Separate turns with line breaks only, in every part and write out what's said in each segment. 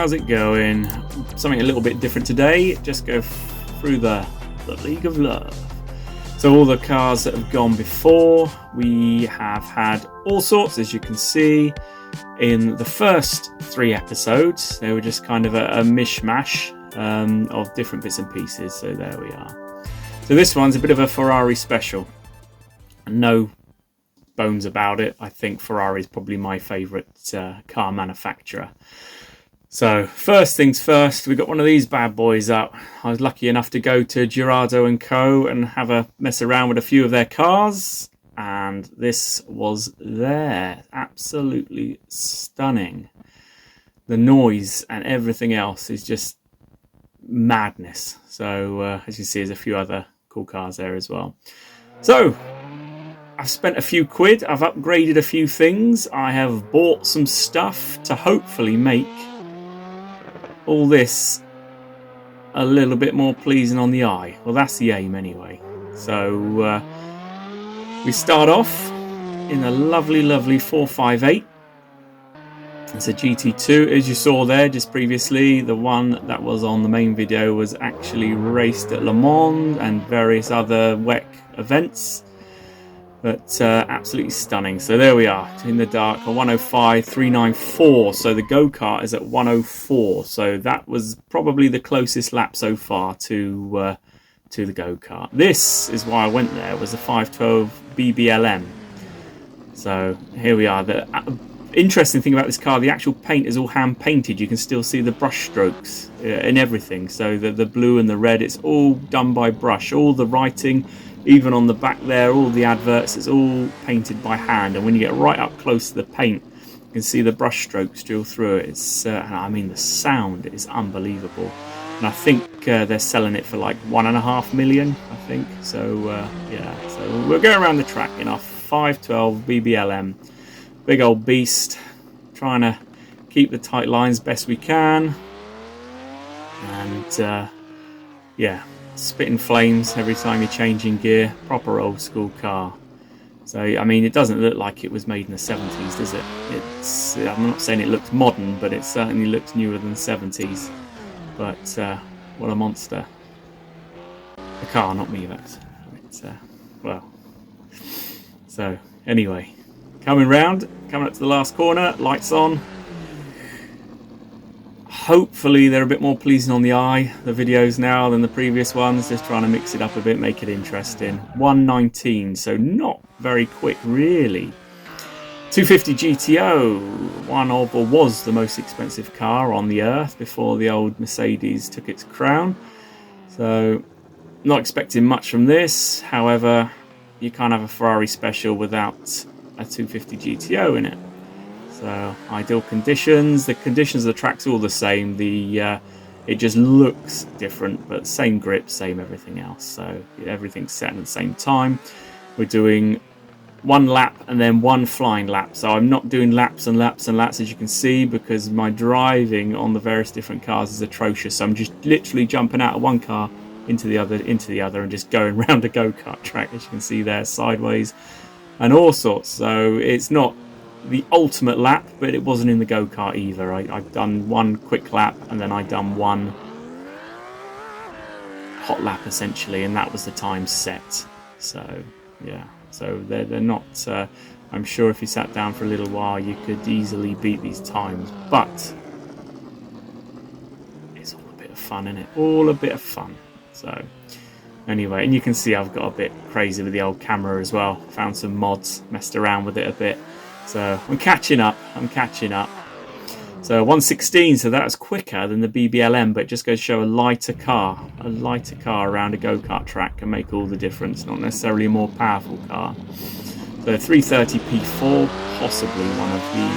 how's it going? Something a little bit different today. Just go through the League of Love. So all the cars that have gone before, we have had all sorts, as you can see. In the first 3 episodes, they were just kind of a mishmash of different bits and pieces. So there we are. So this one's a bit of a Ferrari special. No bones about it. I think Ferrari is probably my favourite car manufacturer. So first things first, we got one of these bad boys up. I was lucky enough to go to Girardo and Co and have a mess around with a few of their cars, and this was there. Absolutely stunning. The noise and everything else is just madness. So as you see, there's a few other cool cars there as well. So I've spent a few quid, I've upgraded a few things, I have bought some stuff to hopefully make all this a little bit more pleasing on the eye. Well, that's the aim anyway. So we start off in a lovely 458. It's a GT2, as you saw there just previously. The one that was on the main video was actually raced at Le Mans and various other WEC events. But absolutely stunning. So there we are in the dark, a 105.394. So the go-kart is at 104. So that was probably the closest lap so far to the go-kart. This is why I went there, was a 512 BBLM. So here we are. The interesting thing about this car, the actual paint is all hand painted. You can still see the brush strokes in everything. So the blue and the red, it's all done by brush. All the writing, even on the back there, all the adverts, it's all painted by hand. And when you get right up close to the paint, you can see the brush strokes drill through it. It's, I mean, the sound is unbelievable. And I think they're selling it for like 1.5 million, I think. So, yeah, so we're going around the track in our 512 BBLM. Big old beast. Trying to keep the tight lines best we can. And, yeah. Spitting flames every time you're changing gear. Proper old school car. So I mean, it doesn't look like it was made in the 70s, does it? It's, I'm not saying it looks modern, but it certainly looks newer than the 70s. But what a monster. The car, not me, that's well. So anyway, coming up to the last corner, lights on. Hopefully they're a bit more pleasing on the eye, the videos now, than the previous ones. Just trying to mix it up a bit, make it interesting. 119, so not very quick really. 250 GTO, was the most expensive car on the earth before the old Mercedes took its crown. So not expecting much from this. However, you can't have a Ferrari special without a 250 GTO in it. So ideal conditions. The conditions of the track's all the same. It just looks different, but same grip, same everything else. So everything's set at the same time. We're doing 1 lap and then 1 flying lap. So I'm not doing laps and laps and laps, as you can see, because my driving on the various different cars is atrocious. So I'm just literally jumping out of one car into the other, and just going around a go-kart track, as you can see there, sideways and all sorts. So it's not the ultimate lap, but it wasn't in the go-kart either. I've done 1 quick lap and then I've done 1 hot lap essentially, and that was the time set. So yeah, so they're not I'm sure if you sat down for a little while you could easily beat these times, but it's all a bit of fun, isn't it? All a bit of fun. So anyway, and you can see I've got a bit crazy with the old camera as well. Found some mods, messed around with it a bit. So I'm catching up. So 116, so that was quicker than the BBLM, but it just goes to show a lighter car around a go-kart track can make all the difference, not necessarily a more powerful car. So 330 P4, possibly one of the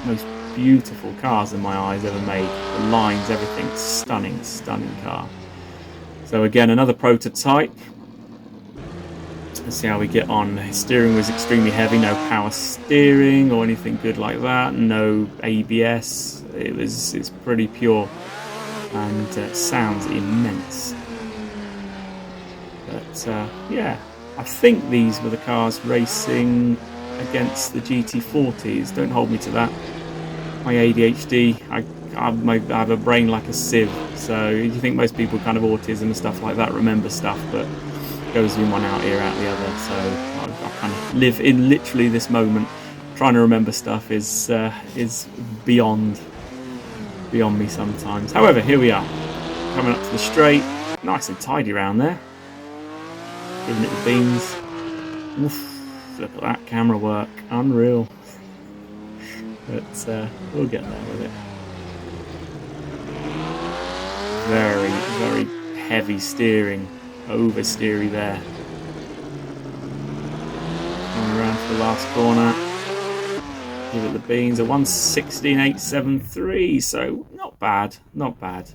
most beautiful cars in my eyes ever made. The lines, everything, stunning car. So again, another prototype. Let's see how we get on. The steering was extremely heavy, no power steering or anything good like that, no ABS. It's pretty pure and sounds immense. But yeah, I think these were the cars racing against the GT40s. Don't hold me to that. My ADHD, I I have a brain like a sieve, so you think most people kind of autism and stuff like that remember stuff, but it goes in one out, ear out the other. So I kind of live in literally this moment. Trying to remember stuff is beyond me sometimes. However, here we are, coming up to the straight, nice and tidy around there. Giving it the beans. Oof, look at that camera work, unreal. But we'll get there with it. Very, very heavy steering, oversteery there. Coming around to the last corner. Give it the beans, a 1:16.873, so not bad, not bad.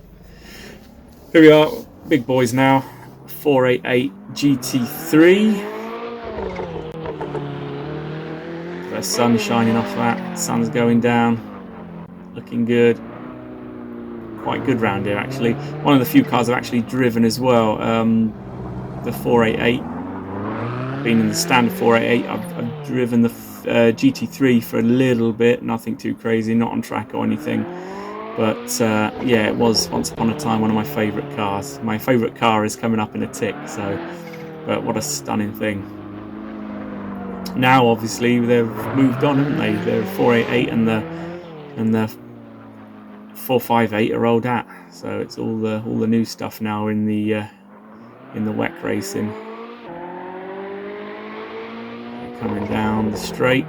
Here we are, big boys now, 488 GT3. The sun shining off that, sun's going down, looking good. Quite good round here actually. One of the few cars I've actually driven as well, the 488. I've been in the standard 488, I've driven the GT3 for a little bit, nothing too crazy, not on track or anything. But yeah, it was once upon a time one of my favourite cars. My favourite car is coming up in a tick, so, but what a stunning thing. Now obviously they've moved on, haven't they? The 488 and the 458 are rolled out, so it's all the new stuff now in the WEC racing. Coming down the straight.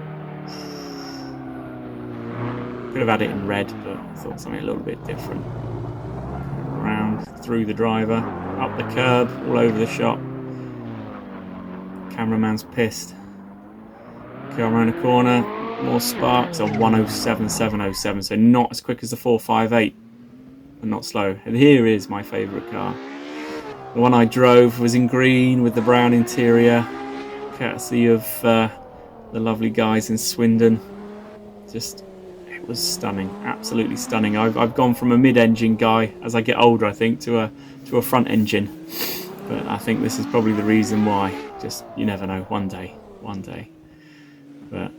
Could have had it in red, but I thought something a little bit different. Around through the driver, up the curb, all over the shop. Cameraman's pissed. Come around the corner, more sparks, a 1:07.707, so not as quick as the 458, and not slow. And here is my favourite car. The one I drove was in green with the brown interior, courtesy of the lovely guys in Swindon. Just, it was stunning, absolutely stunning. I've gone from a mid-engine guy as I get older, I think, to a front engine. But I think this is probably the reason why. Just, you never know, one day. But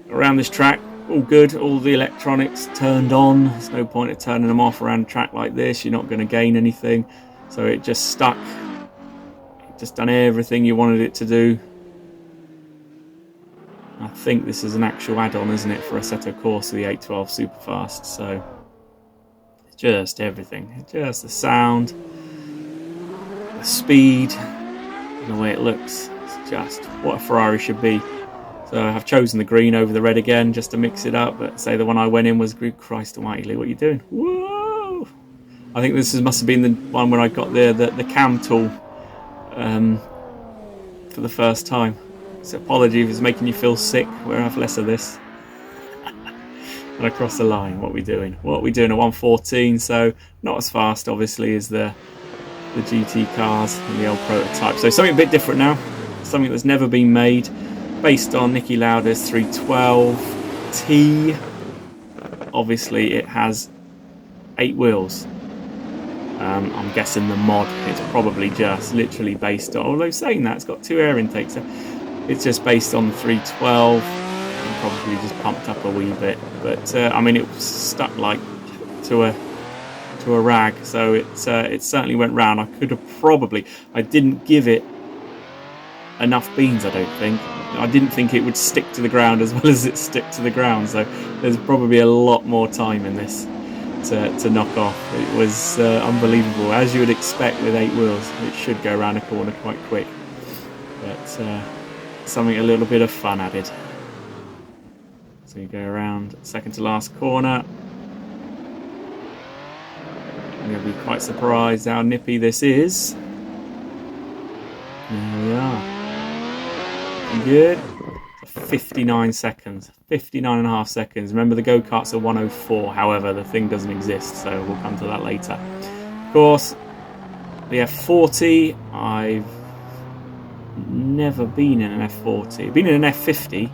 around this track, all good, all the electronics turned on. There's no point of turning them off around a track like this, you're not going to gain anything. So it just stuck, it just done everything you wanted it to do. I think this is an actual add-on, isn't it, for Assetto Corsa, the 812 Superfast. So it's just everything, just the sound, the speed, and the way it looks. It's just what a Ferrari should be. So I've chosen the green over the red again just to mix it up. But say the one I went in was Greek. Christ almighty, Lee, what are you doing? Whoa! I think this must have been the one when I got the cam tool for the first time. So apology if it's making you feel sick. We'll have less of this. And across the line, what are we doing? What are we doing? A 1:14, so not as fast obviously as the GT cars and the old prototype. So something a bit different now. Something that's never been made. Based on Niki Lauda's 312T. Obviously it has 8 wheels. I'm guessing the mod is probably just literally based on, although saying that, it's got 2 air intakes, so it's just based on the 312 and probably just pumped up a wee bit. But I mean, it was stuck like to a rag, so it certainly went round. I could have probably, I didn't give it enough beans, I don't think. I didn't think it would stick to the ground as well as it stick to the ground, so there's probably a lot more time in this to knock off. It was unbelievable, as you would expect with 8 wheels. It should go around a corner quite quick, but something a little bit of fun added. So you go around second to last corner. I'm going to be quite surprised how nippy this is. There we are. Good. 59 seconds. 59 and a half seconds. Remember, the go-karts are 1:04. However, the thing doesn't exist, so we'll come to that later. Of course, the F40, I've never been in an F40. I've been in an F50,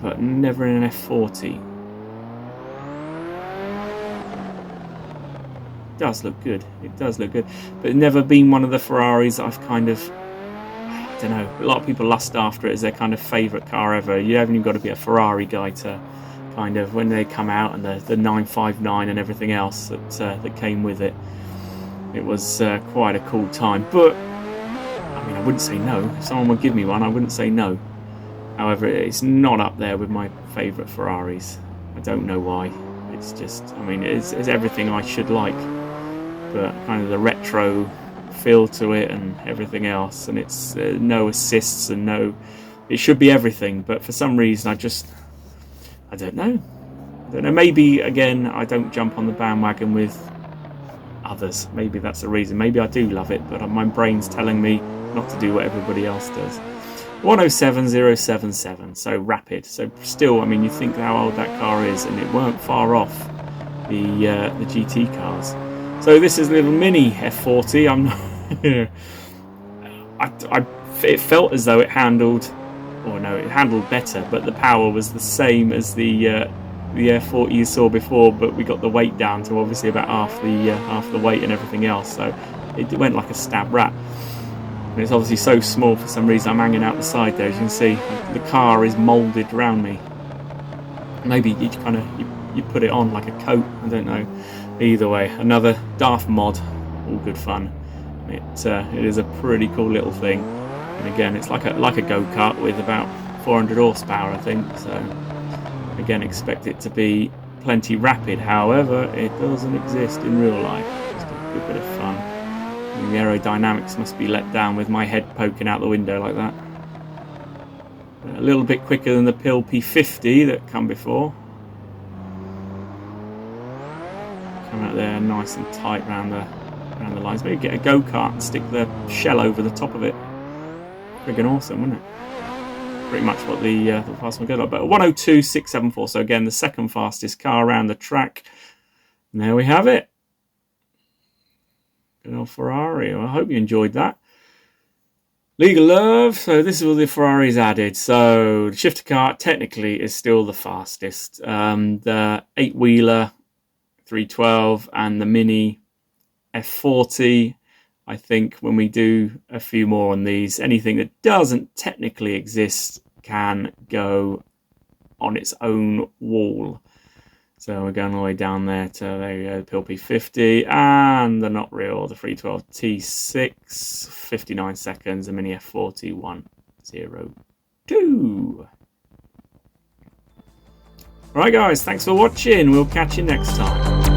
but never in an F40. It does look good. It does look good. But never been one of the Ferraris that I've kind of, I don't know, a lot of people lust after it as their kind of favourite car ever. You haven't even got to be a Ferrari guy to kind of when they come out, and the 959 and everything else that came with it. It was quite a cool time. But I mean, I wouldn't say no. If someone would give me one, I wouldn't say no. However, it's not up there with my favourite Ferraris. I don't know why. It's just, I mean, it's everything I should like, but kind of the retro feel to it and everything else, and it's no assists and no, it should be everything, but for some reason I don't know. Maybe again I don't jump on the bandwagon with others. Maybe that's the reason. Maybe I do love it, but my brain's telling me not to do what everybody else does. 107077, so rapid. So still, I mean, you think how old that car is, and it weren't far off the GT cars. So this is a little mini F40. I'm not. It felt as though it handled, or no, it handled better, but the power was the same as the F40 you saw before. But we got the weight down to obviously about half the weight and everything else. So it went like a stab rat. And it's obviously so small for some reason. I'm hanging out the side there, as you can see. The car is moulded around me. Maybe you kind of you put it on like a coat. I don't know. Either way, another Daft mod. All good fun. It is a pretty cool little thing. And again, it's like a go-kart with about 400 horsepower, I think. So again, expect it to be plenty rapid. However, it doesn't exist in real life. Just a good bit of fun. And the aerodynamics must be let down with my head poking out the window like that. A little bit quicker than the Pill P50 that come before. Come out there nice and tight around the lines. Maybe get a go-kart and stick the shell over the top of it. Friggin' awesome, wouldn't it? Pretty much what the fast one goes like. But 102.674. So again, the second fastest car around the track. And there we have it. Good old Ferrari. Well, I hope you enjoyed that. League of Love. So this is what the Ferraris added. So the shifter kart technically is still the fastest. The 8-wheeler 312 and the mini F40. I think when we do a few more on these, anything that doesn't technically exist can go on its own wall. So we're going all the way down there to, there you go, the Pill P50 and the not real, the 312 T6, 59 seconds, the mini F40 102. Alright guys, thanks for watching. We'll catch you next time.